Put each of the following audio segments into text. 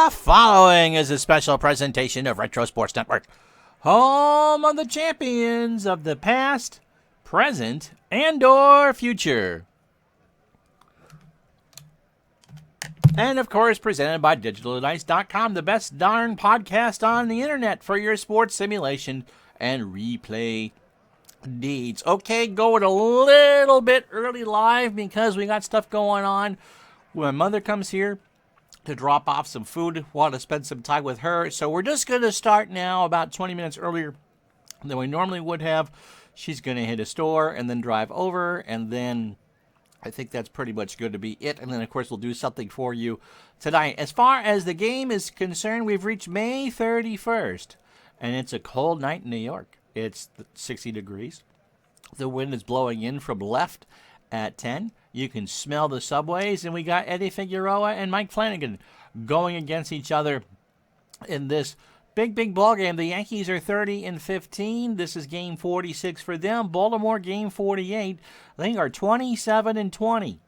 The following is a special presentation of Retro Sports Network, home of the champions of the past, present, and/or future. And, of course, presented by DigitalDice.com, the best darn podcast on the internet for your sports simulation and replay needs. Okay, going a little bit early live because we got stuff going on. My mother comes here to drop off some food. Want to spend some time with her. So we're just going to start now about 20 minutes earlier than we normally would have. She's going to hit a store and then drive over, and then I think that's pretty much going to be it. And then, of course, we'll do something for you tonight. As far as the game is concerned, we've reached May 31st, and it's a cold night in New York. It's 60 degrees. The wind is blowing in from left at 10. You can smell the subways, and we got Eddie Figueroa and Mike Flanagan going against each other in this big ball game. The Yankees are 30-15. This is game 46 for them. Baltimore game 48. They are 27-20.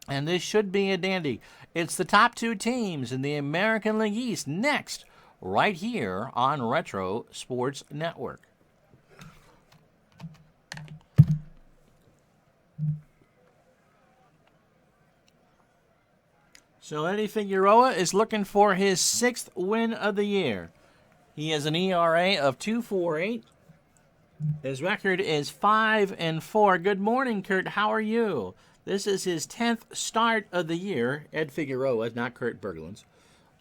And this should be a dandy. It's the top two teams in the American League East next, right here on Retro Sports Network. So Eddie Figueroa is looking for his 6th win of the year. He has an ERA of 2.48. His record is 5-4. Good morning, Kurt. How are you? This is his 10th start of the year. Ed Figueroa, not Kurt Berglund's,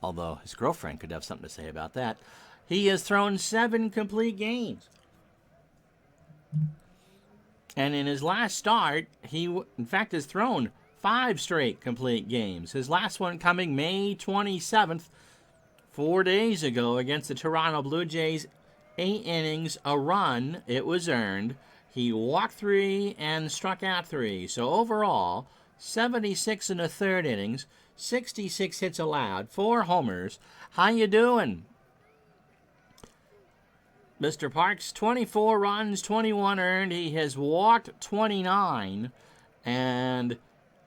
although his girlfriend could have something to say about that. He has thrown 7 complete games. And in his last start, he, in fact, has thrown 5 straight complete games. His last one coming May 27th, 4 days ago, against the Toronto Blue Jays. 8 innings, a run. It was earned. He walked 3 and struck out 3. So overall, 76 in the 3rd innings, 66 hits allowed, 4 homers. How you doing, Mr. Parks? 24 runs, 21 earned. He has walked 29 and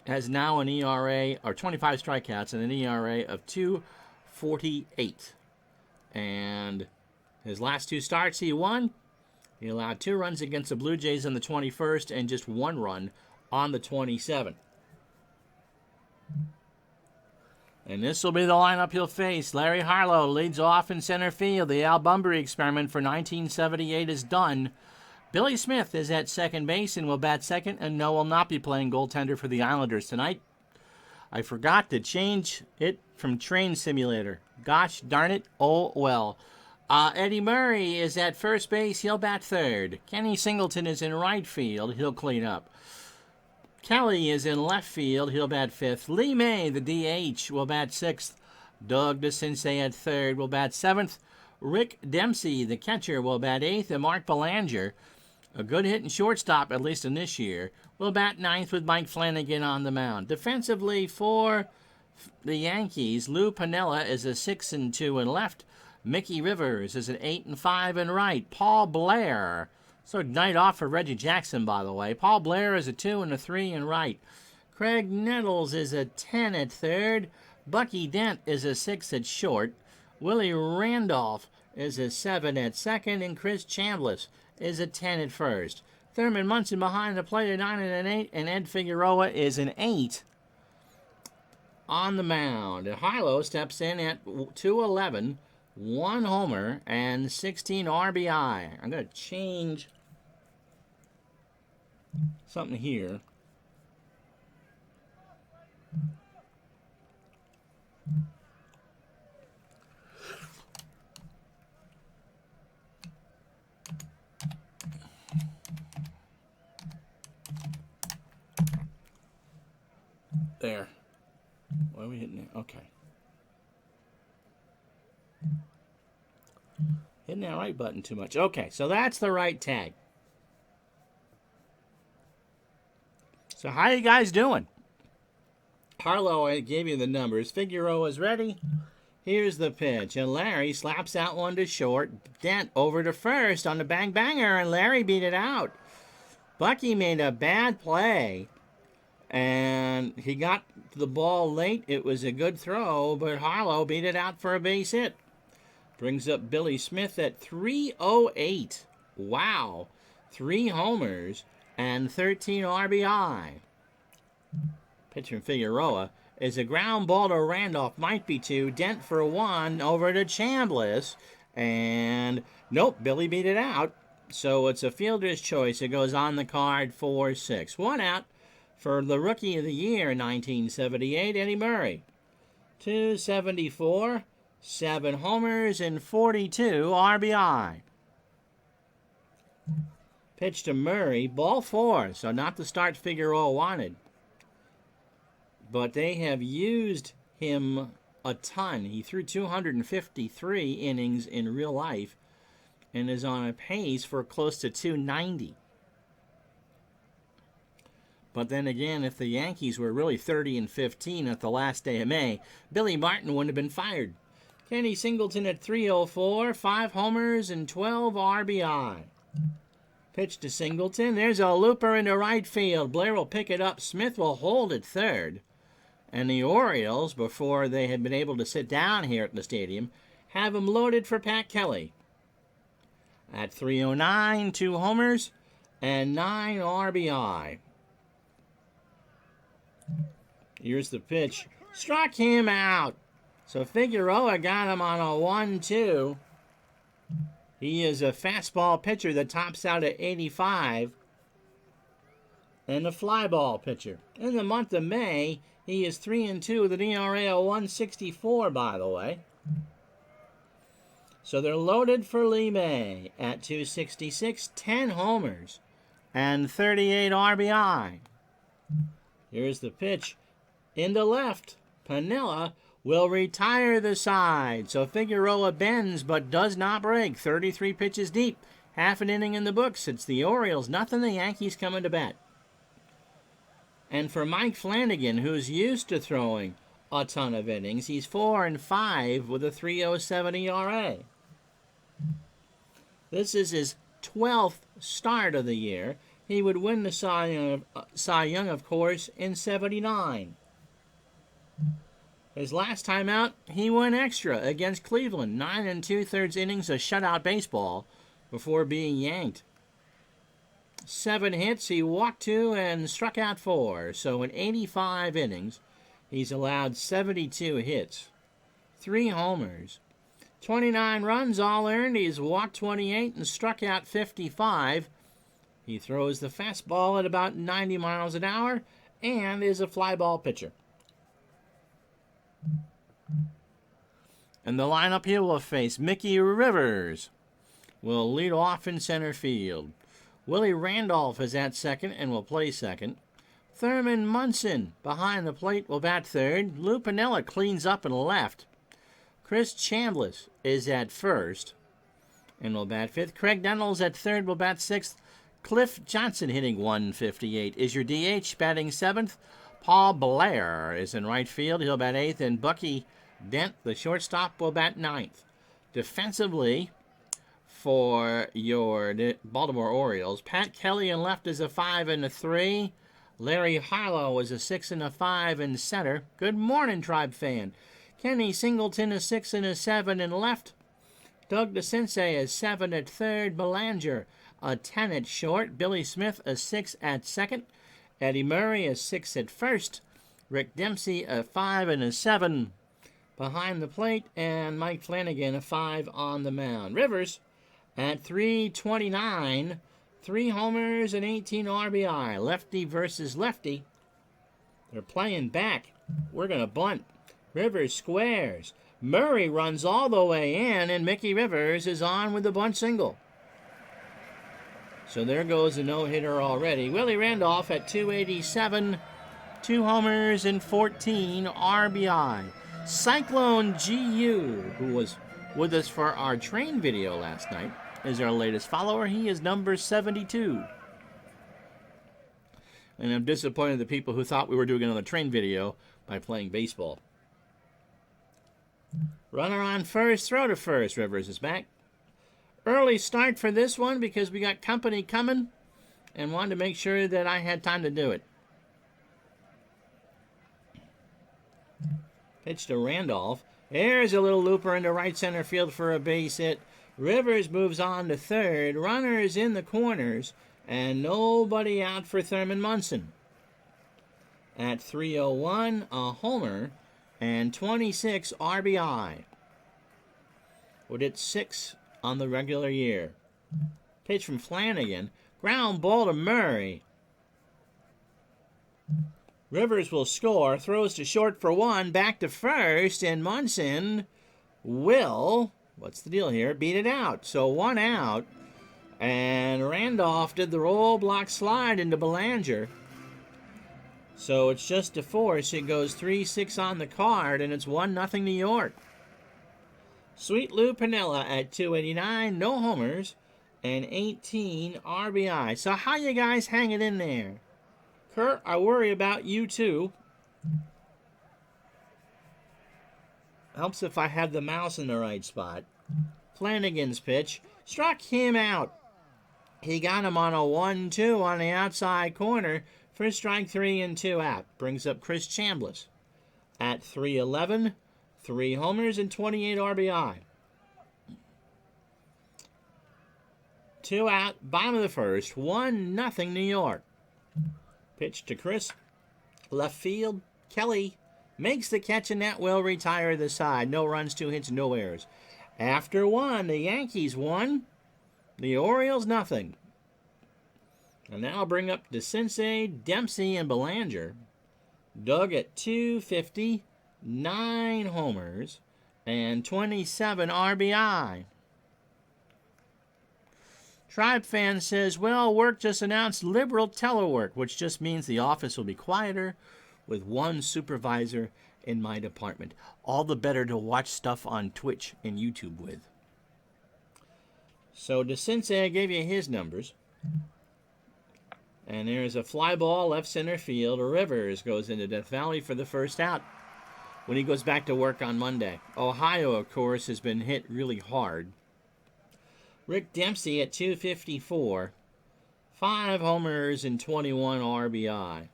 has now an ERA, or 25 strikeouts, and an ERA of 2.48. And his last 2 starts he won. He allowed 2 runs against the Blue Jays on the 21st and just 1 run on the 27th. And this will be the lineup he'll face. Larry Harlow leads off in center field. The Al Bunbury experiment for 1978 is done. Billy Smith is at second base and will bat second, and no, will not be playing goaltender for the Islanders tonight. I forgot to change it from Train Simulator. Gosh darn it. Oh, well. Eddie Murray is at first base. He'll bat third. Kenny Singleton is in right field. He'll clean up. Kelly is in left field. He'll bat fifth. Lee May, the DH, will bat sixth. Doug DeCinces at third will bat seventh. Rick Dempsey, the catcher, will bat eighth. And Mark Belanger, a good hitting shortstop, at least in this year, will bat ninth with Mike Flanagan on the mound. Defensively for the Yankees, Lou Piniella is a 6-2 in left. Mickey Rivers is an 8-5 in right. Paul Blair, so night off for Reggie Jackson, by the way. Paul Blair is a 2-3 in right. Craig Nettles is a 10 at third. Bucky Dent is a 6 at short. Willie Randolph is a 7 at second, and Chris Chambliss is a 10 at first. Thurman Munson behind the plate at 9 and an 8, and Ed Figueroa is an 8 on the mound. Harlow steps in at 211, 1 homer, and 16 RBI. I'm going to change something here. There. Why are we hitting there? Okay. Hitting that right button too much. Okay, so that's the right tag. So how you guys doing? Harlow, I gave you the numbers. Figueroa's ready. Here's the pitch. And Larry slaps that one to short. Dent over to first on the bang-banger, and Larry beat it out. Bucky made a bad play And he got the ball late. It was a good throw, but Harlow beat it out for a base hit. Brings up Billy Smith at 308. Wow. 3 homers and 13 RBI. Pitch from Figueroa is a ground ball to Randolph. Might be 2. Dent for 1 over to Chambliss. And nope, Billy beat it out. So it's a fielder's choice. It goes on the card 4-6. 1 out for the Rookie of the Year in 1978, Eddie Murray. 274, 7 homers, and 42 RBI. Pitch to Murray, ball 4, so not the start Figueroa wanted. But they have used him a ton. He threw 253 innings in real life and is on a pace for close to 290. But then again, if the Yankees were really 30-15 at the last day of May, Billy Martin wouldn't have been fired. Kenny Singleton at 304, 5 homers and 12 RBI. Pitch to Singleton. There's a looper into right field. Blair will pick it up. Smith will hold at third. And the Orioles, before they had been able to sit down here at the stadium, have him loaded for Pat Kelly. At 309, 2 homers and 9 RBI. Here's the pitch. Struck him out. So Figueroa got him on a 1-2. He is a fastball pitcher that tops out at 85. And a fly ball pitcher. In the month of May, he is 3-2 with an ERA of 164, by the way. So they're loaded for Lee May at 266, 10 homers, and 38 RBI. Here's the pitch into left. Piniella will retire the side. So Figueroa bends but does not break. 33 pitches deep. Half an inning in the books. It's the Orioles, nothing. The Yankees coming to bat. And for Mike Flanagan, who's used to throwing a ton of innings, he's 4-5 with a 3.07 ERA. This is his 12th start of the year. He would win the Cy Young, of course, in 79. His last time out, he went extra against Cleveland. 9 2/3 innings of shutout baseball before being yanked. 7 hits, he walked 2 and struck out 4. So in 85 innings, he's allowed 72 hits, 3 homers, 29 runs all earned. He's walked 28 and struck out 55. He throws the fastball at about 90 miles an hour and is a fly ball pitcher. And the lineup here will face Mickey Rivers. Will lead off in center field. Willie Randolph is at second and will play second. Thurman Munson behind the plate will bat third. Lou Piniella cleans up in left. Chris Chambliss is at first and will bat fifth. Craig Dennels at third will bat sixth. Cliff Johnson, hitting 158, is your DH, batting seventh. Paul Blair is in right field. He'll bat eighth. And Bucky Dent, the shortstop, will bat ninth. Defensively, for your Baltimore Orioles, Pat Kelly in left is a 5 and a 3. Larry Harlow is a 6 and a 5 in center. Good morning, Tribe fan. Kenny Singleton is 6 and a 7 in left. Doug DeCinces is 7 at third. Belanger a 10 at short. Billy Smith a 6 at second. Eddie Murray a 6 at first. Rick Dempsey a 5 and a 7 behind the plate. And Mike Flanagan a 5 on the mound. Rivers at 329, 3 homers and 18 RBI. Lefty versus lefty. They're playing back. We're going to bunt. Rivers squares. Murray runs all the way in, and Mickey Rivers is on with the bunt single. So there goes a no-hitter already. Willie Randolph at 287, 2 homers and 14 RBI. Cyclone GU, who was with us for our train video last night, is our latest follower. He is number 72. And I'm disappointed the people who thought we were doing another train video by playing baseball. Runner on first, throw to first. Rivers is back. Early start for this one because we got company coming and wanted to make sure that I had time to do it. Pitch to Randolph. There's a little looper into right center field for a base hit. Rivers moves on to third. Runners in the corners. And nobody out for Thurman Munson. At 3:01, a homer and 26 RBI. Would hit 6 on the regular year. Pitch from Flanagan. Ground ball to Murray. Rivers will score. Throws to short for 1. Back to first. And Munson will, what's the deal here, beat it out. So 1 out. And Randolph did the roll block slide into Belanger. So it's just a force. It goes 3-6 on the card. And it's 1-0 New York. Sweet Lou Piniella at 289. No homers. And 18 RBI. So how you guys hanging in there? Kurt, I worry about you too. Helps if I have the mouse in the right spot. Flanagan's pitch. Struck him out. He got him on a 1-2 on the outside corner for strike 3 and 2 out. Brings up Chris Chambliss. At 3:11, 3 homers and 28 RBI. 2 out, bottom of the first. 1-0 New York. Pitch to Chris. Left field. Kelly makes the catch, and that will retire the side. No runs, 2 hits, no errors. After 1, the Yankees won. The Orioles, nothing. And now I'll bring up DeCinces, Dempsey, and Belanger. Doug at 250, 9 homers, and 27 RBI. Tribe fan says, well, work just announced liberal telework, which just means the office will be quieter with 1 supervisor in my department. All the better to watch stuff on Twitch and YouTube with. So DeCinces, I gave you his numbers. And there's a fly ball left center field. Rivers goes into Death Valley for the first out when he goes back to work on Monday. Ohio, of course, has been hit really hard. Rick Dempsey at 254. 5 homers and 21 RBI.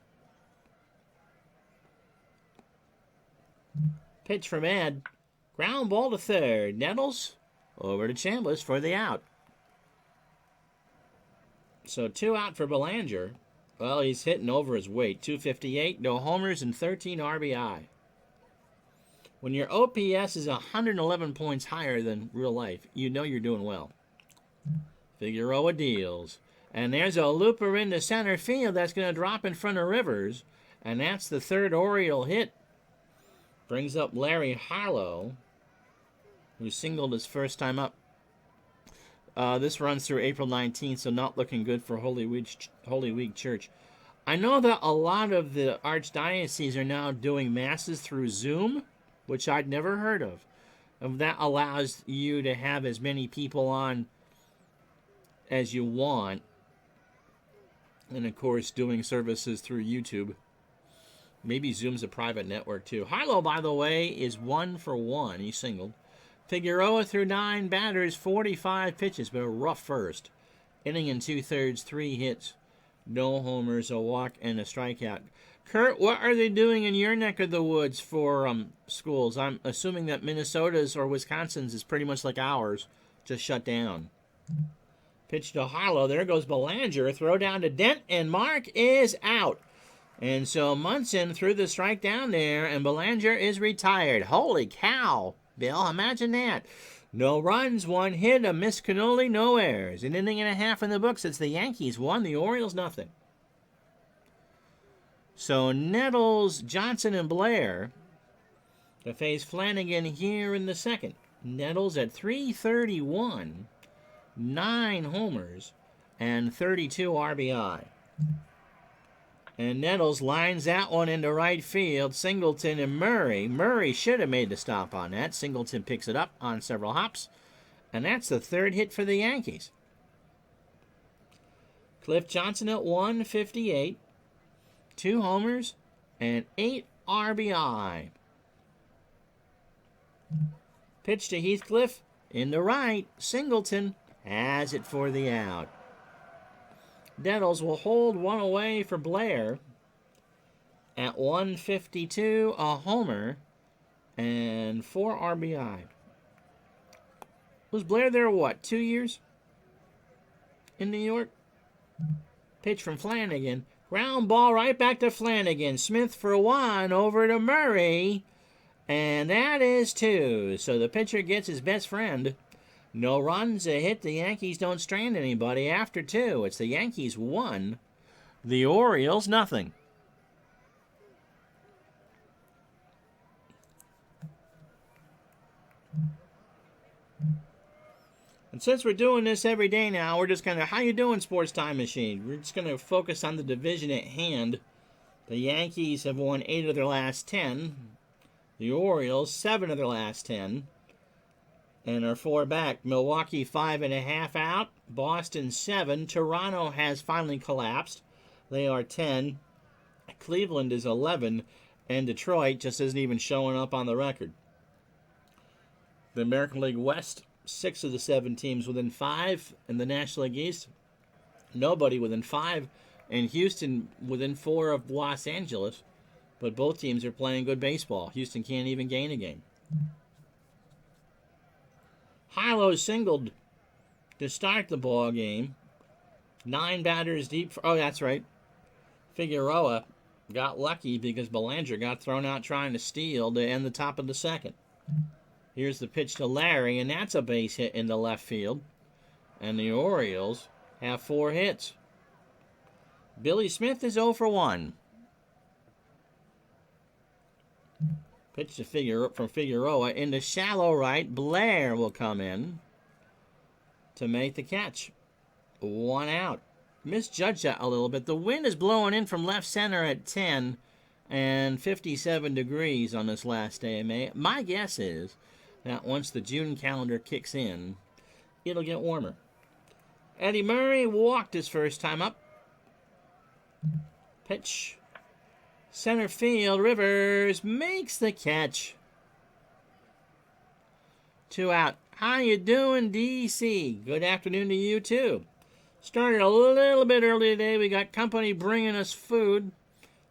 Pitch from Ed. Ground ball to third. Nettles over to Chambliss for the out. So 2 out for Belanger. Well, he's hitting over his weight. 258, no homers, and 13 RBI. When your OPS is 111 points higher than real life, you know you're doing well. Figueroa deals. And there's a looper into center field that's going to drop in front of Rivers. And that's the 3rd Oriole hit. Brings up Larry Harlow, who singled his first time up. This runs through April 19th, so not looking good for Holy Week Church. I know that a lot of the archdioceses are now doing masses through Zoom, which I'd never heard of. And that allows you to have as many people on as you want. And, of course, doing services through YouTube. Maybe Zoom's a private network, too. Harlow, by the way, is 1 for 1. He singled. Figueroa threw 9 batters, 45 pitches, but a rough first. Inning and 2/3, 3 hits, no homers, a walk, and a strikeout. Kurt, what are they doing in your neck of the woods for schools? I'm assuming that Minnesota's or Wisconsin's is pretty much like ours, just shut down. Pitch to Harlow. There goes Belanger. Throw down to Dent, and Mark is out. And so Munson threw the strike down there, and Belanger is retired. Holy cow, Bill, imagine that. No runs, 1 hit, a missed cannoli, no errors. An inning and a half in the books. It's the Yankees 1, the Orioles nothing. So Nettles, Johnson, and Blair to face Flanagan here in the second. Nettles at 331, 9 homers, and 32 RBI. And Nettles lines that one into right field. Singleton and Murray. Murray should have made the stop on that. Singleton picks it up on several hops. And that's the 3rd hit for the Yankees. Cliff Johnson at 158. 2 homers and 8 RBI. Pitch to Heathcliff. In the right. Singleton has it for the out. Nettles will hold 1 away for Blair. At 152, a homer and 4 RBI. Was Blair there, what, 2 years in New York? Pitch from Flanagan. Ground ball right back to Flanagan. Smith for 1 over to Murray. And that is 2. So the pitcher gets his best friend. No runs, a hit. The Yankees don't strand anybody after 2. It's the Yankees 1, the Orioles nothing. And since we're doing this every day now, we're just going to, how you doing, Sports Time Machine? We're just going to focus on the division at hand. The Yankees have won 8 of their last 10. The Orioles, 7 of their last 10. And are 4 back. Milwaukee, 5.5 out. Boston, 7. Toronto has finally collapsed. They are 10. Cleveland is 11. And Detroit just isn't even showing up on the record. The American League West, 6 of the 7 teams within 5. In the National League East, nobody within 5. And Houston within 4 of Los Angeles. But both teams are playing good baseball. Houston can't even gain a game. Harlow singled to start the ball game. 9 batters deep. Oh, that's right. Figueroa got lucky because Belanger got thrown out trying to steal to end the top of the second. Here's the pitch to Larry, and that's a base hit in the left field. And the Orioles have 4 hits. Billy Smith is 0 for 1. Pitch to from Figueroa into shallow right. Blair will come in to make the catch. 1 out. Misjudged that a little bit. The wind is blowing in from left center at 10 and 57 degrees on this last day of May. My guess is that once the June calendar kicks in, it'll get warmer. Eddie Murray walked his first time up. Pitch. Center field, Rivers makes the catch. 2 out. How you doing, D.C.? Good afternoon to you, too. Started a little bit early today. We got company bringing us food.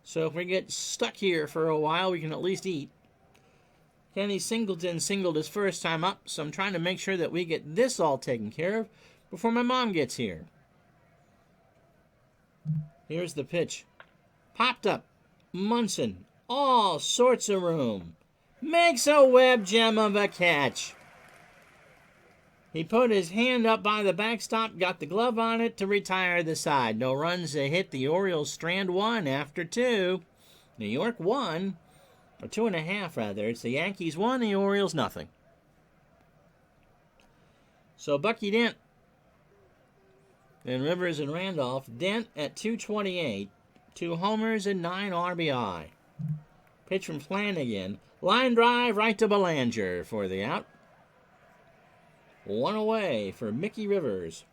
So if we get stuck here for a while, we can at least eat. Kenny Singleton singled his first time up, so I'm trying to make sure that we get this all taken care of before my mom gets here. Here's the pitch. Popped up. Munson, all sorts of room. Makes a web gem of a catch. He put his hand up by the backstop, got the glove on it to retire the side. No runs to hit. The Orioles strand 1 after 2. New York 1, or 2.5 rather. It's the Yankees 1, the Orioles nothing. So Bucky Dent and Rivers and Randolph. Dent at 228. 2 homers and 9 RBI. Pitch from Flanagan. Line drive right to Belanger for the out. 1 away for Mickey Rivers.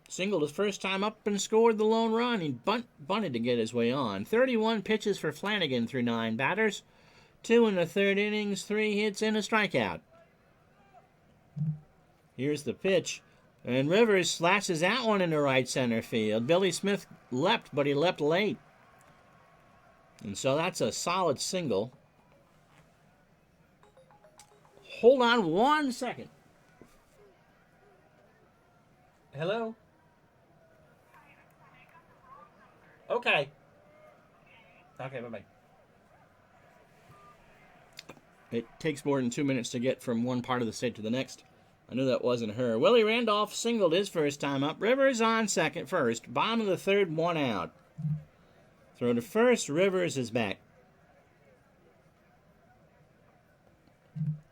Singled his first time up and scored the lone run. He bunted to get his way on. 31 pitches for Flanagan through 9 batters. 2 in the 3rd innings, 3 hits and a strikeout. Here's the pitch. And Rivers slashes that one into right center field. Billy Smith leapt, but he leapt late. And so that's a solid single. Hold on 1 second. Hello? Okay. Okay, bye-bye. It takes more than 2 minutes to get from one part of the state to the next. I knew that wasn't her. Willie Randolph singled his first time up. Rivers on first. Bottom of the 3rd, 1 out. Throw to first. Rivers is back.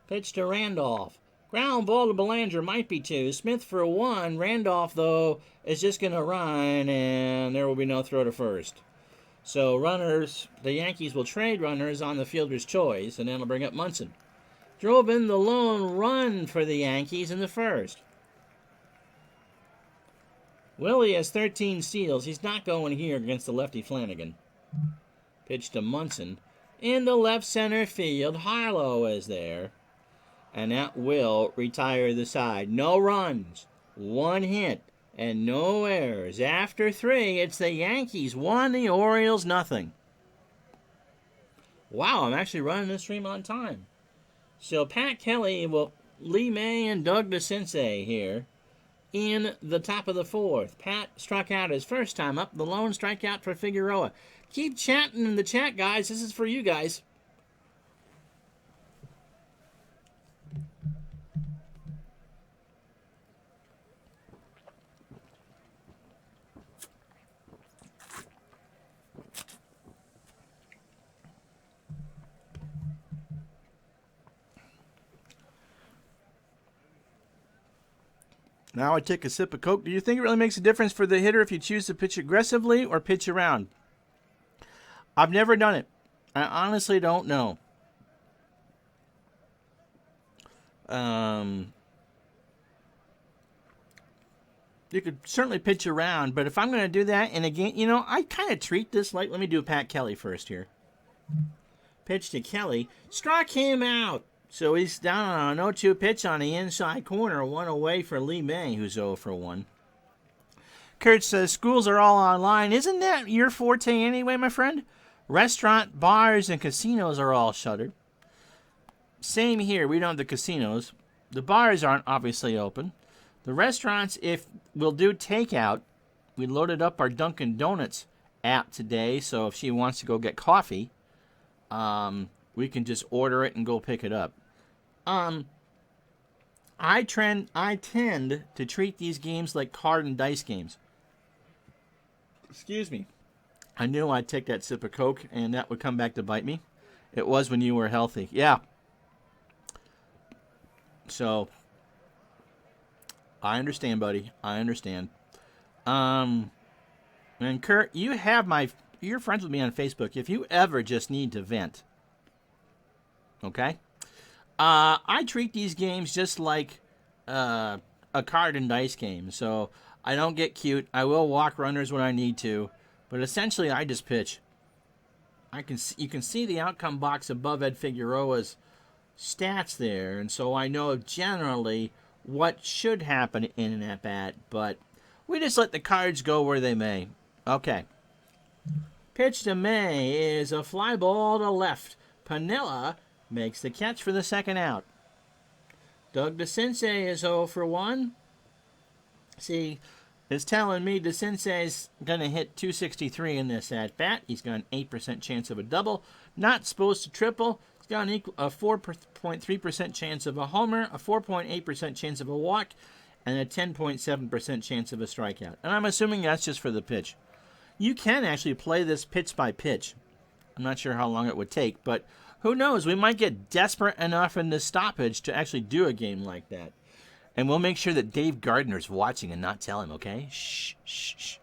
Pitch to Randolph. Ground ball to Belanger. Might be 2. Smith for 1. Randolph, though, is just going to run, and there will be no throw to first. So runners, the Yankees will trade runners on the fielder's choice, and that'll bring up Munson. Drove in the lone run for the Yankees in the first. Willie has 13 steals. He's not going here against the lefty Flanagan. Pitch to Munson. In the left center field, Harlow is there. And that will retire the side. No runs, 1 hit, and no errors. After 3, it's the Yankees 1, the Orioles nothing. Wow, I'm actually running this stream on time. So Pat Kelly will Lee May and Doug DeCinces here in the top of the fourth. Pat struck out his first time up, the lone strikeout for Figueroa. Keep chatting in the chat, guys. This is for you guys. Now I take a sip of Coke. Do you think it really makes a difference for the hitter if you choose to pitch aggressively or pitch around? I've never done it. I honestly don't know. You could certainly pitch around, but if I'm going to do that in a game, I kind of treat this like, let me do Pat Kelly first here. Pitch to Kelly. Struck him out. So he's down on an 0-2 pitch on the inside corner, one away for Lee May, who's 0 for 1. Kurt says, schools are all online. Isn't that your forte anyway, my friend? Restaurant, bars, and casinos are all shuttered. Same here. We don't have the casinos. The bars aren't obviously open. The restaurants, if we'll do takeout, we loaded up our Dunkin' Donuts app today, so if she wants to go get coffee, we can just order it and go pick it up. I tend to treat these games like card and dice games. Excuse me. I knew I'd take that sip of Coke and that would come back to bite me. It was when you were healthy. Yeah. So, I understand, buddy. I understand. And Kurt, you're friends with me on Facebook. If you ever just need to vent, okay? I treat these games just like a card and dice game. So I don't get cute. I will walk runners when I need to, but essentially I just pitch. You can see the outcome box above Ed Figueroa's stats there, and so I know generally what should happen in an at-bat, but we just let the cards go where they may. Okay. Pitch to May is a fly ball to left. Piniella makes the catch for the second out. Doug DeCinces is 0 for 1. See, it's telling me DeCinces going to hit 263 in this at-bat. He's got an 8% chance of a double. Not supposed to triple. He's got a 4.3% chance of a homer, a 4.8% chance of a walk, and a 10.7% chance of a strikeout. And I'm assuming that's just for the pitch. You can actually play this pitch by pitch. I'm not sure how long it would take, but who knows? We might get desperate enough in this stoppage to actually do a game like that. And we'll make sure that Dave Gardner's watching and not tell him, okay? Shh, shh, shh.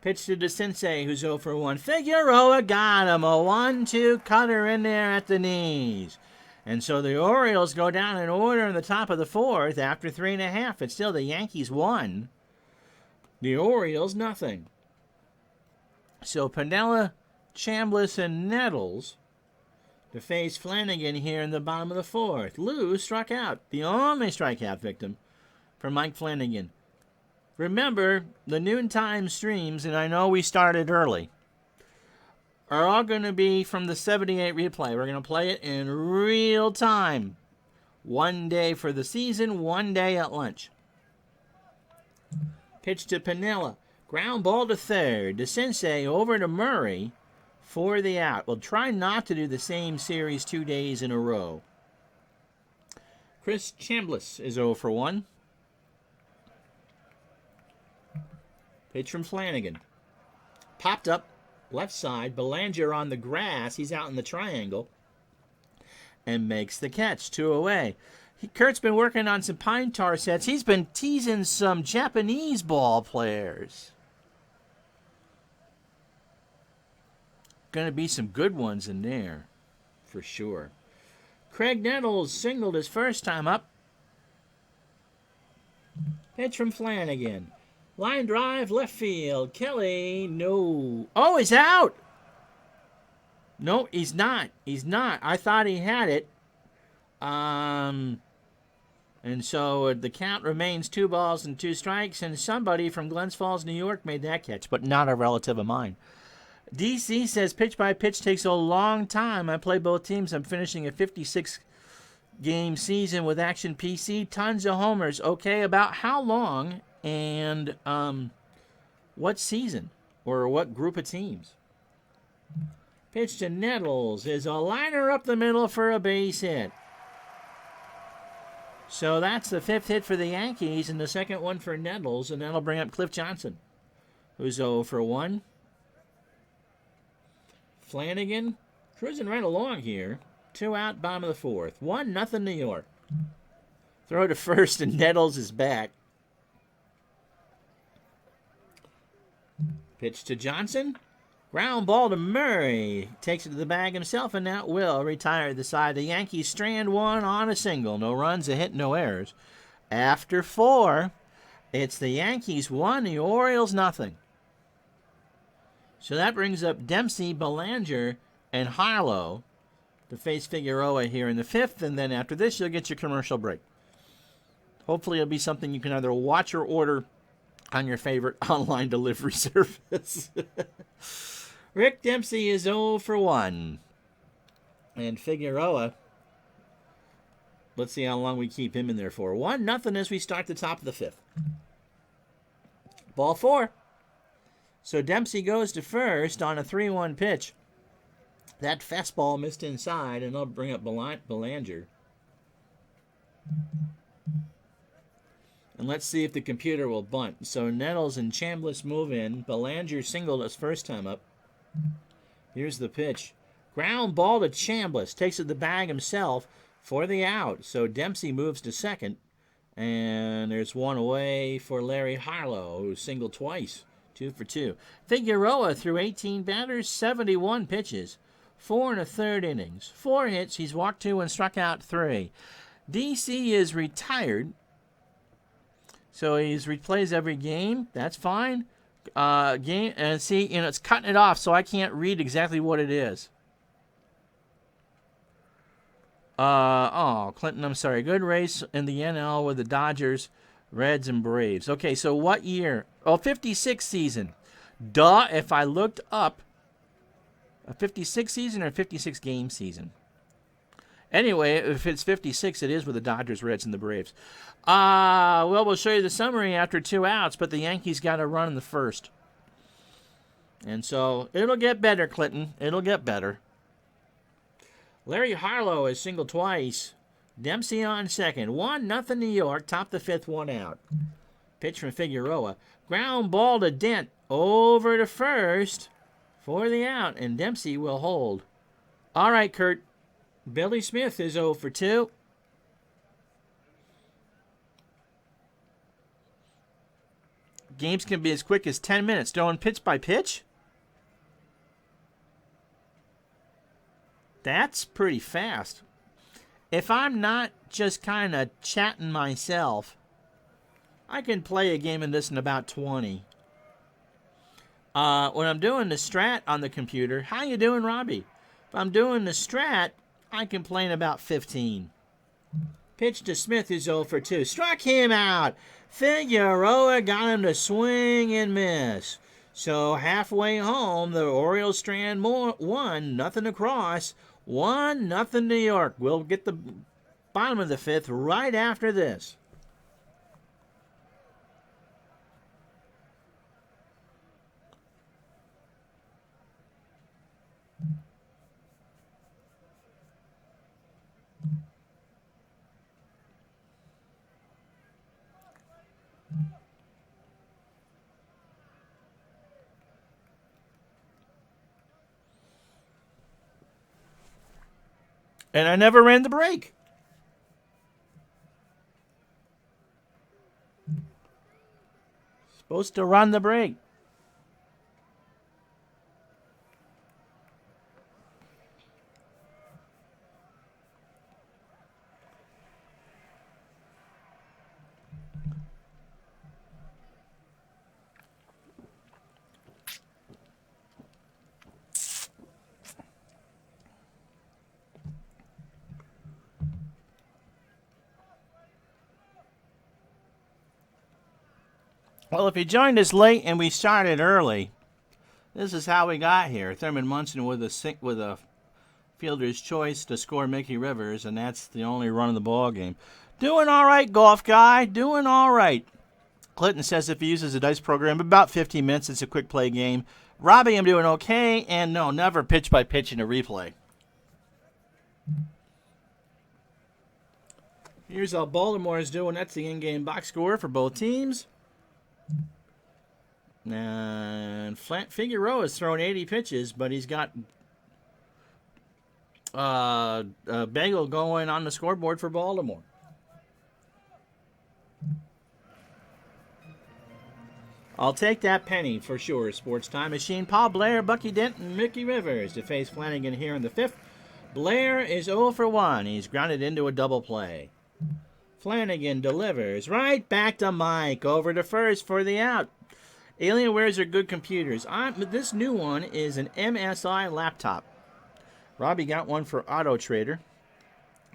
Pitch to DeCinces, who's 0 for 1. Figueroa got him. A 1-2 cutter in there at the knees. And so the Orioles go down in order in the top of the fourth after 3.5. It's still the Yankees 1. The Orioles nothing. So Piniella, Chambliss, and Nettles to face Flanagan here in the bottom of the fourth. Lou struck out, the only strikeout victim for Mike Flanagan. Remember, the noontime streams, and I know we started early, are all going to be from the 78 replay. We're going to play it in real time. One day for the season, one day at lunch. Pitch to Piniella. Ground ball to third. DeCinces over to Murray for the out. We'll try not to do the same series 2 days in a row. Chris Chambliss is 0 for 1. Pitch from Flanagan. Popped up, left side. Belanger on the grass. He's out in the triangle. And makes the catch. 2 away. Kurt's been working on some pine tar sets. He's been teasing some Japanese ball players. Going to be some good ones in there, for sure. Craig Nettles singled his first time up. Pitch from Flanagan. Line drive, left field. Kelly, no. Oh, he's out. No, he's not. He's not. I thought he had it. And so the count remains 2 balls and 2 strikes, and somebody from Glens Falls, New York made that catch, but not a relative of mine. DC says pitch by pitch takes a long time. I play both teams. I'm finishing a 56-game season with Action PC. Tons of homers. Okay, about how long and what season or what group of teams? Pitch to Nettles is a liner up the middle for a base hit. So that's the 5th hit for the Yankees and the 2nd one for Nettles, and that'll bring up Cliff Johnson, who's 0 for 1. Flanagan cruising right along here. 2 out, bottom of the 4th. 1-0 New York. Throw to first, and Nettles is back. Pitch to Johnson. Ground ball to Murray. Takes it to the bag himself, and that will retire the side. The Yankees strand one on a single. No runs, a hit, no errors. After 4, it's the Yankees 1, the Orioles nothing. So that brings up Dempsey, Belanger, and Harlow to face Figueroa here in the 5th, and then after this, you'll get your commercial break. Hopefully it'll be something you can either watch or order on your favorite online delivery service. Rick Dempsey is 0 for 1. And Figueroa, let's see how long we keep him in there for. 1-0 as we start the top of the 5th. Ball 4. So Dempsey goes to first on a 3-1 pitch. That fastball missed inside, and they'll bring up Belanger. And let's see if the computer will bunt. So Nettles and Chambliss move in. Belanger singled his first time up. Here's the pitch. Ground ball to Chambliss. Takes it to the bag himself for the out. So Dempsey moves to second. And there's one away for Larry Harlow, who singled twice. 2 for 2. Figueroa threw 18 batters, 71 pitches. 4 1/3 innings. 4 hits. He's walked 2 and struck out 3. DC is retired. So he plays every game. That's fine. Game and see, it's cutting it off, so I can't read exactly what it is. Clinton, I'm sorry. Good race in the NL with the Dodgers, Reds, and Braves. Okay, so what year? 56 season. Duh, if I looked up a 56 season or 56 game season. Anyway, if it's 56, it is with the Dodgers, Reds, and the Braves. Well, we'll show you the summary after 2 outs, but the Yankees got a run in the 1st. And so it'll get better, Clinton. It'll get better. Larry Harlow has singled twice. Dempsey on second. 1-0 New York. Top the 5th, 1 out. Pitch from Figueroa. Ground ball to Dent. Over to first for the out, and Dempsey will hold. All right, Kurt. Billy Smith is 0 for 2. Games can be as quick as 10 minutes. Throwing pitch by pitch? That's pretty fast. If I'm not just kind of chatting myself, I can play a game of this in about 20. When I'm doing the strat on the computer, how you doing, Robbie? If I'm doing the strat, I can play in about 15. Pitch to Smith is 0 for 2. Struck him out. Figueroa got him to swing and miss. So halfway home, the Orioles strand 1, nothing across. 1-0 New York. We'll get the bottom of the 5th right after this. And I never ran the break. Supposed to run the break. Well, if you joined us late and we started early, This is how we got here. Thurman Munson with a fielder's choice to score Mickey Rivers, and that's the only run of the ball game. Doing all right, golf guy. Doing all right. Clinton says if he uses a dice program, about 15 minutes. It's a quick play game. Robbie, I'm doing okay, and no, never pitch by pitch in a replay. Here's how Baltimore is doing. That's the in-game box score for both teams. And Figueroa has thrown 80 pitches, but he's got a bagel going on the scoreboard for Baltimore. I'll take that penny for sure. Sports Time Machine. Paul Blair, Bucky Dent, and Mickey Rivers to face Flanagan here in the fifth. Blair is 0 for 1. He's grounded into a double play. Flanagan delivers right back to Mike. Over to first for the out. Alienwares are good computers. This new one is an MSI laptop. Robbie got one for Auto Trader.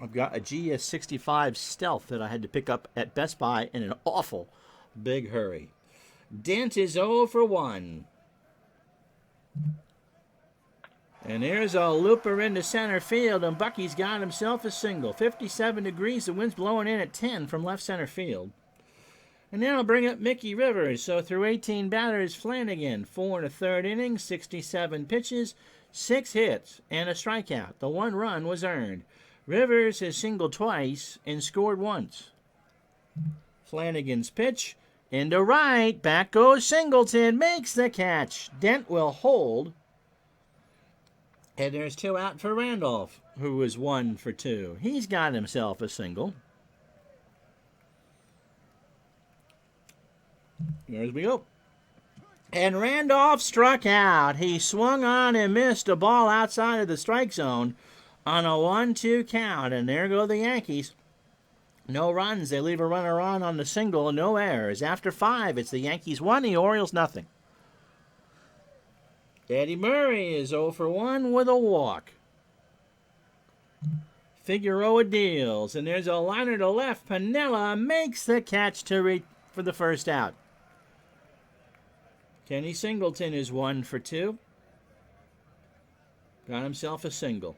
I've got a GS65 Stealth that I had to pick up at Best Buy in an awful big hurry. Dent is 0 for 1. And there's a looper into center field, and Bucky's got himself a single. 57 degrees, the wind's blowing in at 10 from left center field. And then I'll bring up Mickey Rivers. So through 18 batters, Flanagan, 4 1/3 innings, 67 pitches, 6 hits, and a strikeout. The 1 run was earned. Rivers has singled twice and scored once. Flanagan's pitch. Into right, back goes Singleton, makes the catch. Dent will hold. And there's 2 out for Randolph, who was 1 for 2. He's got himself a single. Here we go. And Randolph struck out. He swung on and missed a ball outside of the strike zone on a 1-2 count. And there go the Yankees. No runs. They leave a runner on the single. No errors. After 5, it's the Yankees 1, the Orioles nothing. Eddie Murray is 0 for 1 with a walk. Figueroa deals. And there's a liner to left. Piniella makes the catch for the first out. Kenny Singleton is 1 for 2. Got himself a single.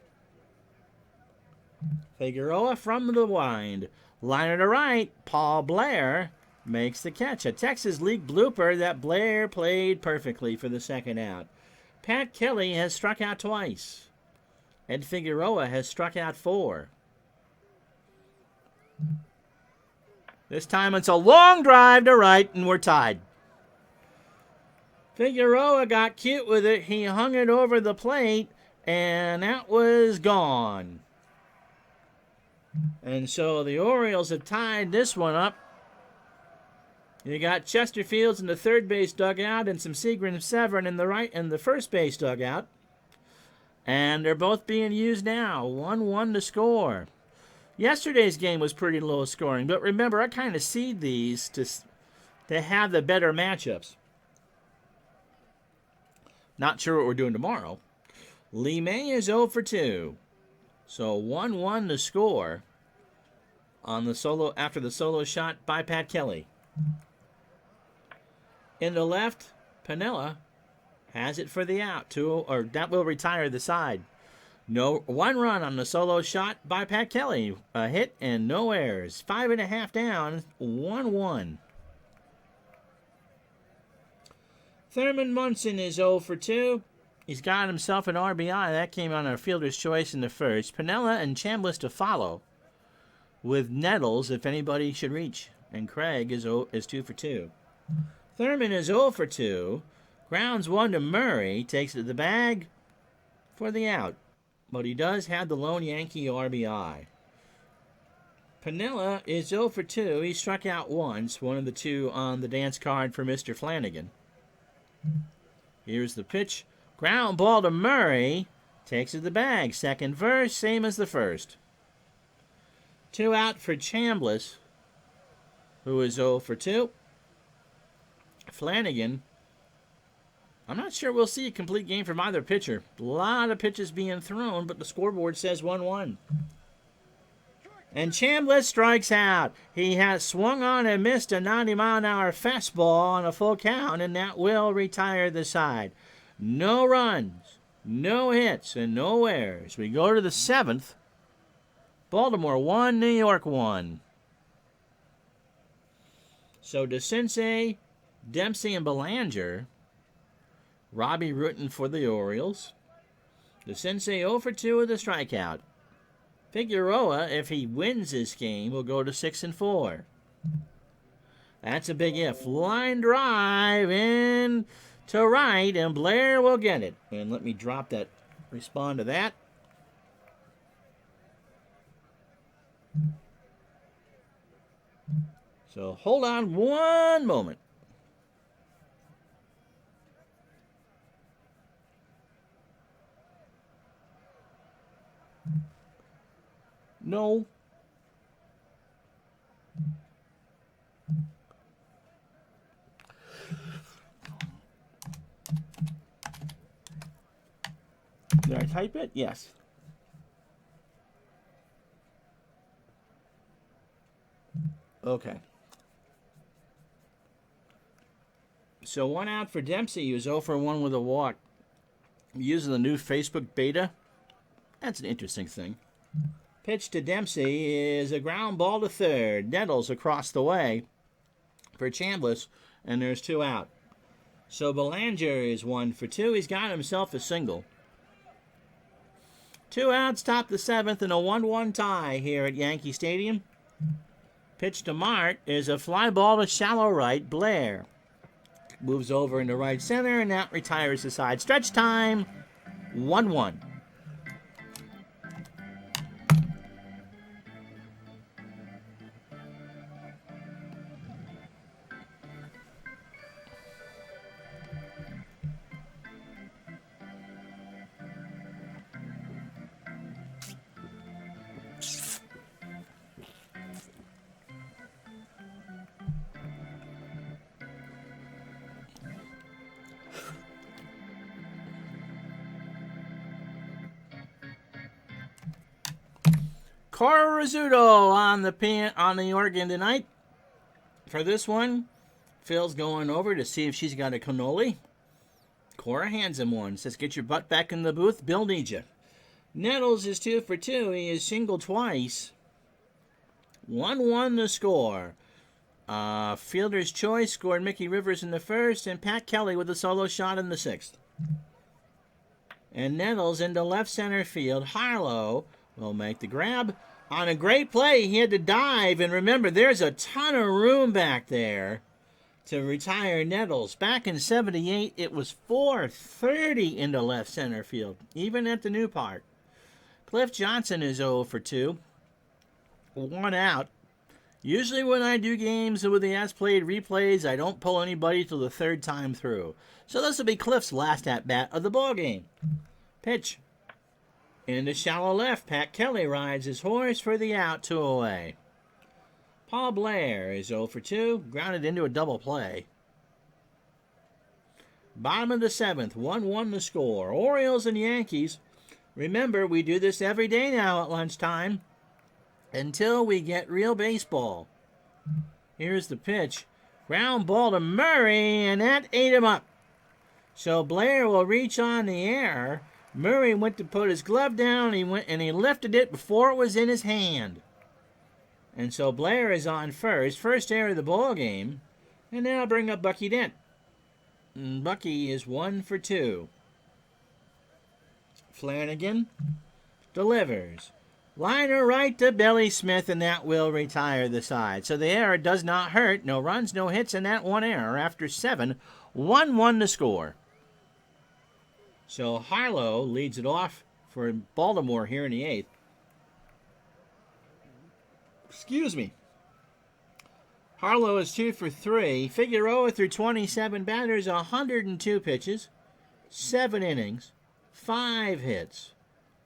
Figueroa from the wind. Liner to right. Paul Blair makes the catch. A Texas League blooper that Blair played perfectly for the second out. Pat Kelly has struck out twice. Ed Figueroa has struck out 4. This time it's a long drive to right, and we're tied. Figueroa got cute with it. He hung it over the plate, and that was gone. And so the Orioles have tied this one up. You got Chester Fields in the third base dugout and some Seagrin Severn in the first base dugout. And they're both being used now. 1-1 to score. Yesterday's game was pretty low scoring, but remember, I kind of seed these to have the better matchups. Not sure what we're doing tomorrow. Lee May is 0 for 2. So 1-1 to score on the solo after the solo shot by Pat Kelly. In the left, Piniella has it for the out. That will retire the side. No 1 run on the solo shot by Pat Kelly. A hit and no errors. 5.5 down. 1-1. Thurman Munson is 0 for 2. He's got himself an RBI. That came on a fielder's choice in the first. Piniella and Chambliss to follow, with Nettles if anybody should reach. And Craig is 2 for 2. Thurman is 0 for 2. Grounds 1 to Murray. Takes it to the bag for the out. But he does have the lone Yankee RBI. Piniella is 0 for 2. He struck out once. One of the 2 on the dance card for Mr. Flanagan. Here's the pitch. Ground ball to Murray. Takes it to the bag. Second verse, same as the first. 2 out for Chambliss, who is 0 for 2. Flanagan. I'm not sure we'll see a complete game from either pitcher. A lot of pitches being thrown, but the scoreboard says 1-1. And Chambliss strikes out. He has swung on and missed a 90-mile-an-hour fastball on a full count, and that will retire the side. No runs, no hits, and no errors. We go to the 7th. Baltimore 1, New York 1. So DeCinces, Dempsey, and Belanger. Robbie rooting for the Orioles. DeCinces 0 for 2 with a strikeout. Figueroa, if he wins this game, will go to 6-4. That's a big if. Line drive in to right, and Blair will get it. And let me drop that, respond to that. So hold on one moment. No. Did I type it? Yes. Okay. So 1 out for Dempsey. He was 0 for 1 with a walk. Using the new Facebook beta. That's an interesting thing. Pitch to Dempsey is a ground ball to third. Nettles across the way for Chambliss, and there's 2 out. So Belanger is 1 for 2. He's got himself a single. 2 outs, top the 7th, and a 1-1 tie here at Yankee Stadium. Pitch to Mart is a fly ball to shallow right. Blair moves over into right center, and that retires the side. Stretch time, 1-1. Cora Rizzuto on the organ tonight. For this one, Phil's going over to see if she's got a cannoli. Cora hands him one. Says, get your butt back in the booth. Bill needs you. Nettles is 2 for 2. He is singled twice. 1-1 the score. Fielder's choice scored Mickey Rivers in the first, and Pat Kelly with a solo shot in the 6th. And Nettles into left center field. Harlow will make the grab. On a great play, he had to dive, and remember, there's a ton of room back there to retire Nettles. Back in 78, it was 430 into left center field, even at the new park. Cliff Johnson is 0 for 2. 1 out. Usually when I do games with the as-played replays, I don't pull anybody till the 3rd time through. So this will be Cliff's last at-bat of the ball game. Pitch. Into shallow left, Pat Kelly rides his horse for the out, 2 away. Paul Blair is 0 for 2, grounded into a double play. Bottom of the 7th, 1-1 the score. Orioles and Yankees. Remember, we do this every day now at lunchtime until we get real baseball. Here's the pitch. Ground ball to Murray, and that ate him up. So Blair will reach on the air. Murray went to put his glove down, and he lifted it before it was in his hand. And so Blair is on first error of the ball game, and then I'll bring up Bucky Dent. And Bucky is 1 for 2. Flanagan delivers. Liner right to Billy Smith, and that will retire the side. So the error does not hurt. No runs, no hits, and that 1 error after 7. 1-1 to score. So Harlow leads it off for Baltimore here in the 8th. Excuse me. Harlow is 2 for 3. Figueroa through 27 batters, 102 pitches, 7 innings, 5 hits,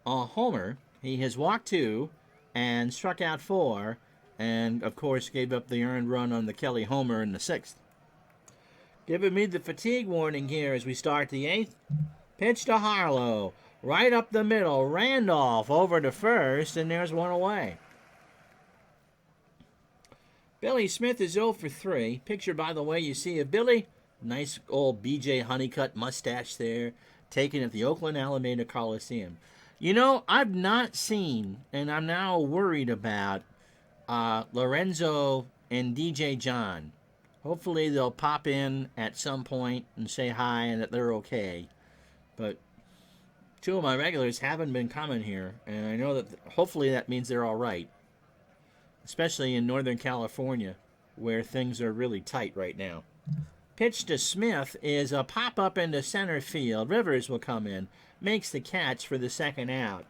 a homer. He has walked 2 and struck out 4, and of course gave up the earned run on the Kelly homer in the 6th. Giving me the fatigue warning here as we start the 8th. Pitch to Harlow. Right up the middle. Randolph over to first, and there's 1 away. Billy Smith is 0 for 3. Picture, by the way, you see of Billy Nice old B.J. Honeycutt mustache there, taken at the Oakland Alameda Coliseum. You know, I've not seen, and I'm now worried about, Lorenzo and DJ John. Hopefully they'll pop in at some point and say hi and that they're okay. But two of my regulars haven't been coming here, and I know that hopefully that means they're all right, especially in Northern California where things are really tight right now. Pitch to Smith is a pop-up into center field. Rivers will come in, makes the catch for the second out.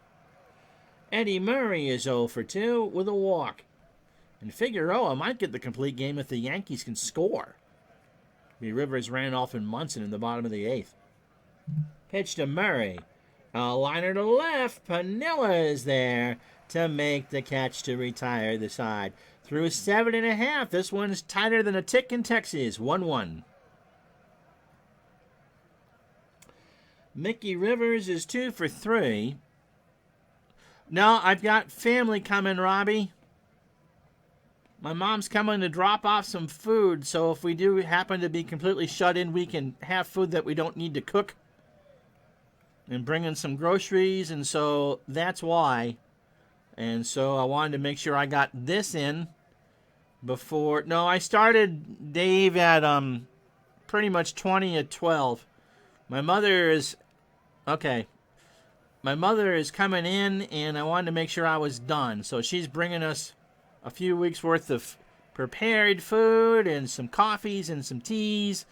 Eddie Murray is 0 for 2 with a walk. And Figueroa might get the complete game if the Yankees can score. The Rivers ran off in Munson in the bottom of the 8th. Pitch to Murray. A liner to left. Piniella is there to make the catch to retire the side. Through 7.5. This one's tighter than a tick in Texas. 1-1. Mickey Rivers is 2 for 3. No, I've got family coming, Robbie. My mom's coming to drop off some food, so if we do happen to be completely shut in, we can have food that we don't need to cook. And bring in some groceries, and so that's why. And so I wanted to make sure I got this in before. No, I started Dave at pretty much 20 at 12. My mother is coming in, and I wanted to make sure I was done. So she's bringing us a few weeks worth of prepared food and some coffees and some teas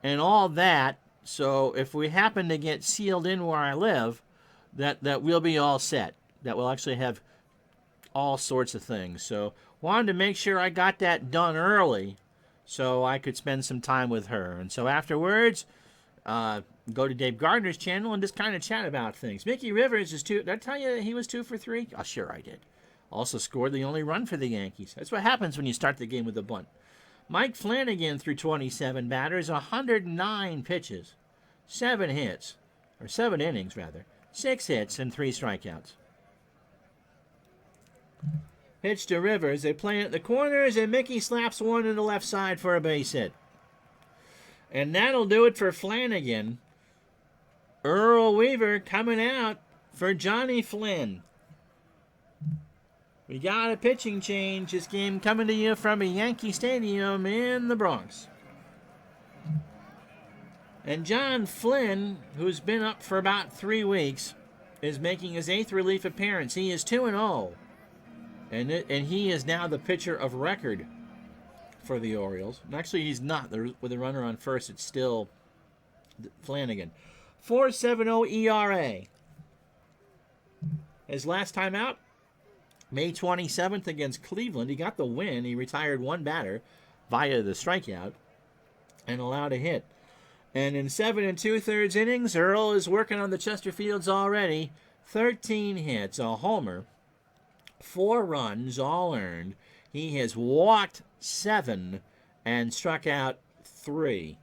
and all that. So if we happen to get sealed in where I live, that we'll be all set. That we'll actually have all sorts of things. So wanted to make sure I got that done early so I could spend some time with her. And so afterwards, go to Dave Gardner's channel and just kind of chat about things. Mickey Rivers is 2. Did I tell you he was 2 for 3? Oh, sure I did. Also scored the only run for the Yankees. That's what happens when you start the game with a bunt. Mike Flanagan threw 27 batters, 109 pitches, 7 hits, or 7 innings rather, 6 hits and 3 strikeouts. Pitch to Rivers. They play it in the corners, and Mickey slaps one in the left side for a base hit. And that'll do it for Flanagan. Earl Weaver coming out for Johnny Flynn. We got a pitching change. This game coming to you from a Yankee Stadium in the Bronx. And John Flynn, who's been up for about 3 weeks, is making his 8th relief appearance. He is 2-0. And he is now the pitcher of record for the Orioles. And actually, he's not. With a runner on first, it's still Flanagan. 4.70 ERA. His last time out, May 27th against Cleveland. He got the win. He retired one batter via the strikeout and allowed a hit. And in 7 2/3 innings, Earl is working on the Chesterfields already. 13 hits, a homer, 4 runs, all earned. He has walked 7 and struck out 3.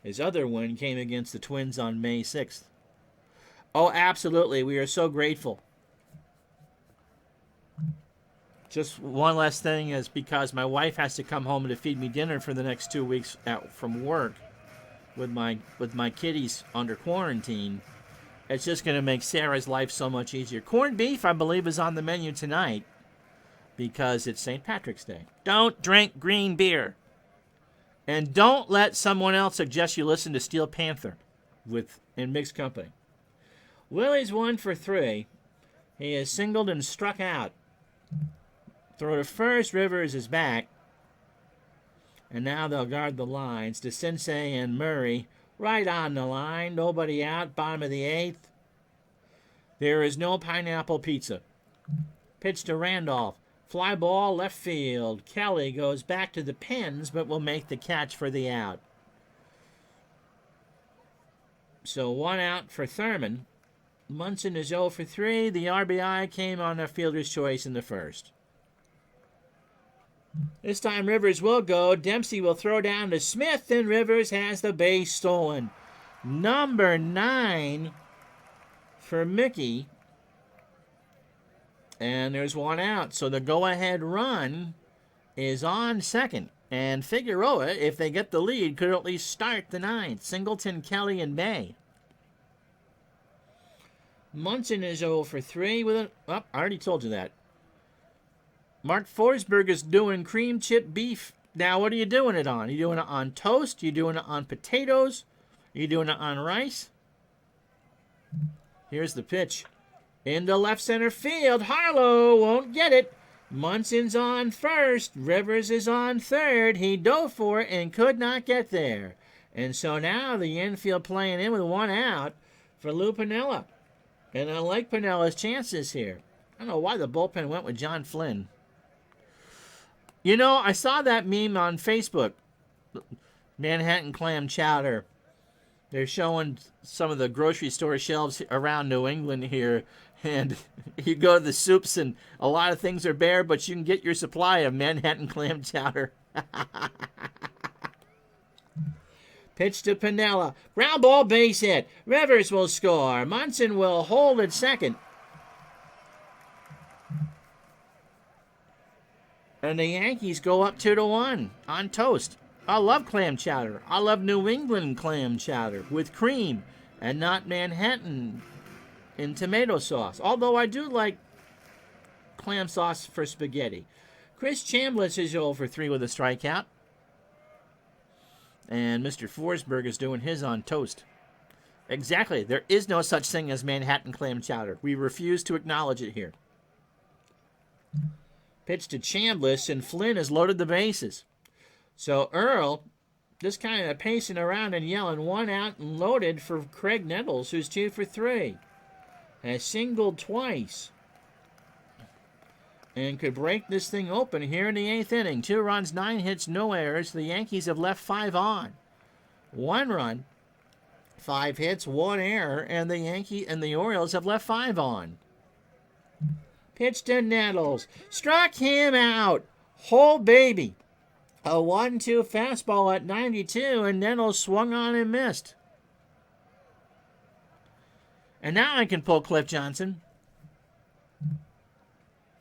His other win came against the Twins on May 6th. Oh, absolutely. We are so grateful. Just one last thing is because my wife has to come home to feed me dinner for the next 2 weeks from work with my kiddies under quarantine. It's just going to make Sarah's life so much easier. Corned beef, I believe, is on the menu tonight because it's St. Patrick's Day. Don't drink green beer. And don't let someone else suggest you listen to Steel Panther in mixed company. Willie's 1 for 3. He has singled and struck out. Throw to first, Rivers is back. And now they'll guard the lines to Sensei and Murray. Right on the line, nobody out, bottom of the 8th. There is no pineapple pizza. Pitch to Randolph. Fly ball, left field. Kelly goes back to the pins, but will make the catch for the out. So 1 out for Thurman. Munson is 0 for 3. The RBI came on a fielder's choice in the first. This time Rivers will go. Dempsey will throw down to Smith, and Rivers has the base stolen. Number 9 for Mickey. And there's 1 out. So the go-ahead run is on second. And Figueroa, if they get the lead, could at least start the ninth. Singleton, Kelly, and May. Munson is 0 for 3 with it. Oh, I already told you that. Mark Forsberg is doing cream chip beef. Now, what are you doing it on? Are you doing it on toast? Are you doing it on potatoes? Are you doing it on rice? Here's the pitch. Into left center field. Harlow won't get it. Munson's on first. Rivers is on third. He dove for it and could not get there. And so now the infield playing in with one out for Lou Piniella. And I like Pinella's chances here. I don't know why the bullpen went with John Flynn. You know, I saw that meme on Facebook. Manhattan clam chowder. They're showing some of the grocery store shelves around New England here. And you go to the soups and a lot of things are bare, but you can get your supply of Manhattan clam chowder. Pitch to Piniella. Ground ball, base hit. Rivers will score. Munson will hold at second. And the Yankees go up 2-1 on toast. I love clam chowder. I love New England clam chowder with cream and not Manhattan in tomato sauce. Although I do like clam sauce for spaghetti. Chris Chambliss is 0 for 3 with a strikeout. And Mr. Forsberg is doing his on toast. Exactly. There is no such thing as Manhattan clam chowder. We refuse to acknowledge it here. Pitch to Chambliss, and Flynn has loaded the bases. So Earl just kind of pacing around and yelling, one out and loaded for Craig Nettles, who's 2 for 3. Has singled twice. And could break this thing open here in the 8th inning. 2 runs, 9 hits, no errors. The Yankees have left 5 on. 1 run, 5 hits, 1 error, and the Orioles have left 5 on. Pitch to Nettles. Struck him out. Whole baby. A 1-2 fastball at 92, and Nettles swung on and missed. And now I can pull Cliff Johnson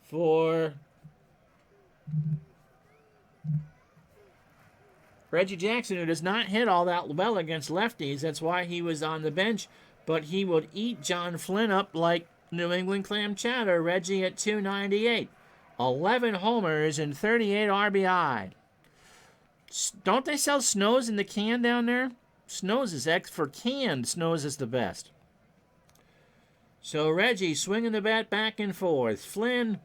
for Reggie Jackson, who does not hit all that well against lefties. That's why he was on the bench. But he would eat John Flynn up like New England clam chowder. Reggie at 298. 11 homers and 38 RBI. Don't they sell Snows in the can down there? Snows is for canned. Snows is the best. So Reggie swinging the bat back and forth. Flynn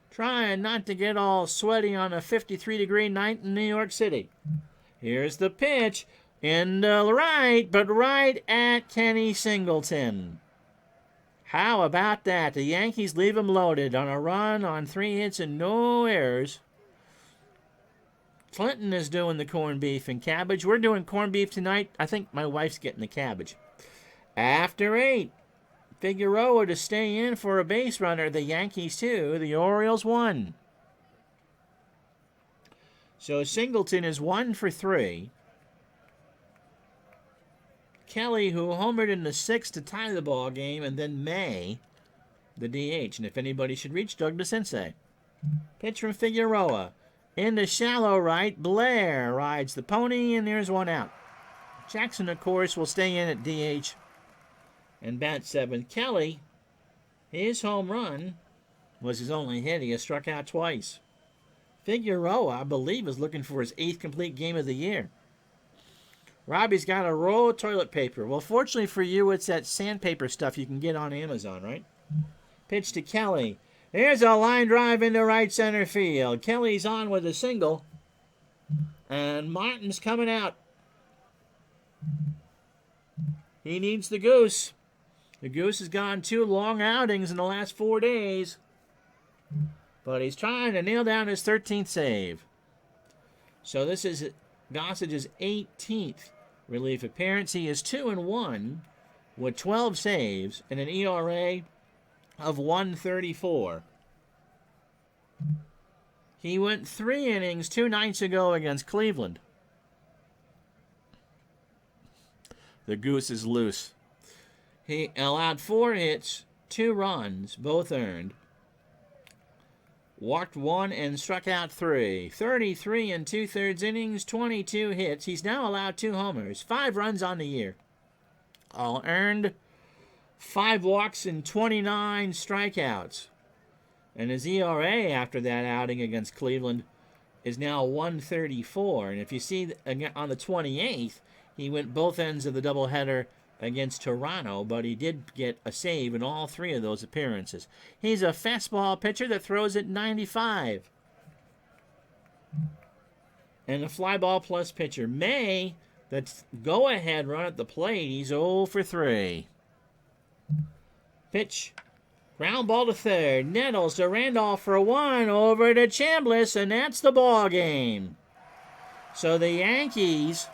trying not to get all sweaty on a 53-degree night in New York City. Here's the pitch. In the right, but right at Kenny Singleton. How about that? The Yankees leave him loaded on a run on 3 hits and no errors. Clinton is doing the corned beef and cabbage. We're doing corned beef tonight. I think my wife's getting the cabbage. After 8, Figueroa to stay in for a base runner. The Yankees 2, the Orioles 1. So Singleton is 1 for 3. Kelly, who homered in the 6th to tie the ball game, and then May, the DH. And if anybody should reach, Doug DeCinces. Pitch from Figueroa. Into shallow right, Blair rides the pony, and there's 1 out. Jackson, of course, will stay in at DH and bat 7th. Kelly, his home run was his only hit. He has struck out twice. Figueroa, I believe, is looking for his 8th complete game of the year. Robbie's got a roll of toilet paper. Well, fortunately for you, it's that sandpaper stuff you can get on Amazon, right? Pitch to Kelly. There's a line drive into right center field. Kelly's on with a single. And Martin's coming out. He needs the Goose. The Goose has gone 2 long outings in the last 4 days. But he's trying to nail down his 13th save. So this is Gossage's 18th relief appearance. He is 2-1 with 12 saves and an ERA of 1.34. He went 3 innings 2 nights ago against Cleveland. The Goose is loose. He allowed 4 hits, 2 runs, both earned. walked 1 and struck out 3. 33 and 2/3 innings, 22 hits. He's now allowed 2 homers, 5 runs on the year. All earned, 5 walks and 29 strikeouts. And his ERA after that outing against Cleveland is now 1.34. And if you see on the 28th, he went both ends of the doubleheader against Toronto, but he did get a save in all 3 of those appearances. He's a fastball pitcher that throws at 95. And a fly ball plus pitcher. May, that's go-ahead run at the plate. He's 0 for 3. Pitch. Ground ball to third. Nettles to Randolph for 1 over to Chambliss, and that's the ball game. So the Yankees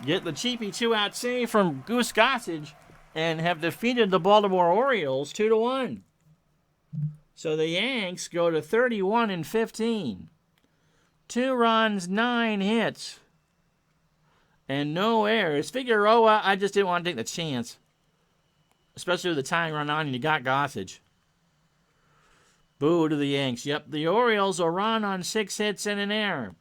get the cheapy 2-out save from Goose Gossage and have defeated the Baltimore Orioles 2-1. So the Yanks go to 31 and 15. 2 runs, 9 hits, and no errors. Figueroa, I just didn't want to take the chance, especially with the tying run on and you got Gossage. Boo to the Yanks. Yep, the Orioles will run on 6 hits and an error.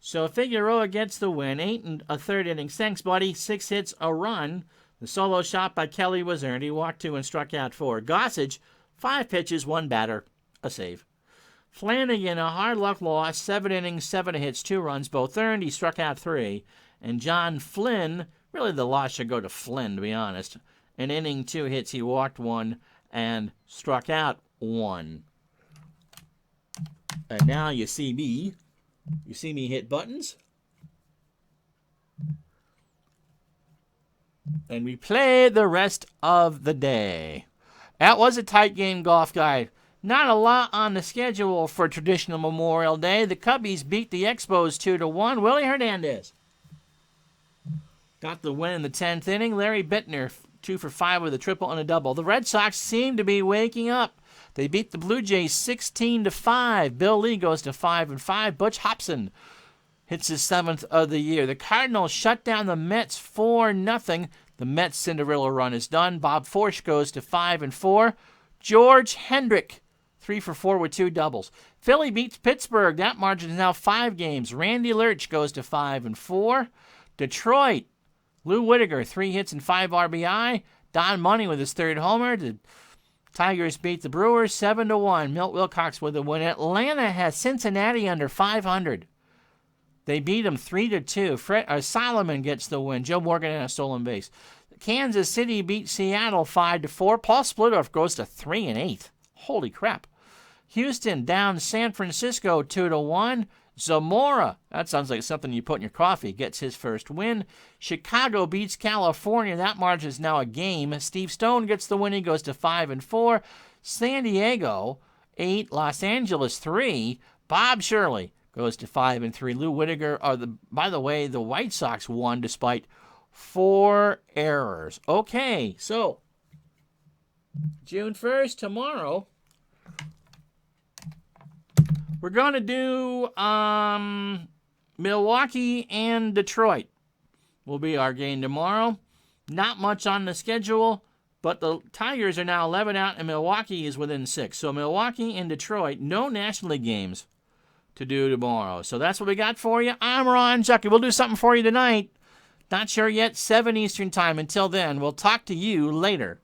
So Figueroa gets the win. 8 1/3 innings. Thanks, buddy. 6 hits, a run. The solo shot by Kelly was earned. He walked 2 and struck out 4. Gossage, 5 pitches, 1 batter, a save. Flanagan, a hard luck loss. 7 innings, 7 hits, 2 runs, both earned. He struck out 3. And John Flynn, really the loss should go to Flynn, to be honest. An inning, 2 hits, he walked 1 and struck out 1. And now you see me. You see me hit buttons. And we play the rest of the day. That was a tight game, Golf Guy. Not a lot on the schedule for traditional Memorial Day. The Cubbies beat the Expos 2-1. Willie Hernandez got the win in the 10th inning. Larry Bittner, 2 for 5 with a triple and a double. The Red Sox seem to be waking up. They beat the Blue Jays 16-5. Bill Lee goes to 5-5. Butch Hobson hits his 7th of the year. The Cardinals shut down the Mets 4-0. The Mets Cinderella run is done. Bob Forsch goes to 5-4. George Hendrick, 3 for 4 with 2 doubles. Philly beats Pittsburgh. That margin is now 5 games. Randy Lurch goes to 5-4. Detroit, Lou Whitaker, 3 hits and 5 RBI. Don Money with his 3rd homer. The Tigers beat the Brewers 7-1. Milt Wilcox with a win. Atlanta has Cincinnati under 500. They beat them 3-2. Solomon gets the win. Joe Morgan had a stolen base. Kansas City beat Seattle 5-4. Paul Splittorff goes to 3-8. Holy crap. Houston down San Francisco 2-1. Zamora, that sounds like something you put in your coffee, gets his first win. Chicago beats California. That margin is now a game. Steve Stone gets the win. He goes to 5-4. San Diego 8, Los Angeles 3. Bob Shirley goes to 5-3. Lou Whitaker, by the way, the White Sox won despite 4 errors. Okay, so June 1st, tomorrow, we're going to do Milwaukee and Detroit will be our game tomorrow. Not much on the schedule, but the Tigers are now 11 out and Milwaukee is within 6. So Milwaukee and Detroit, no National League games to do tomorrow. So that's what we got for you. I'm Ron Chucky. We'll do something for you tonight. Not sure yet, 7 Eastern time. Until then, we'll talk to you later.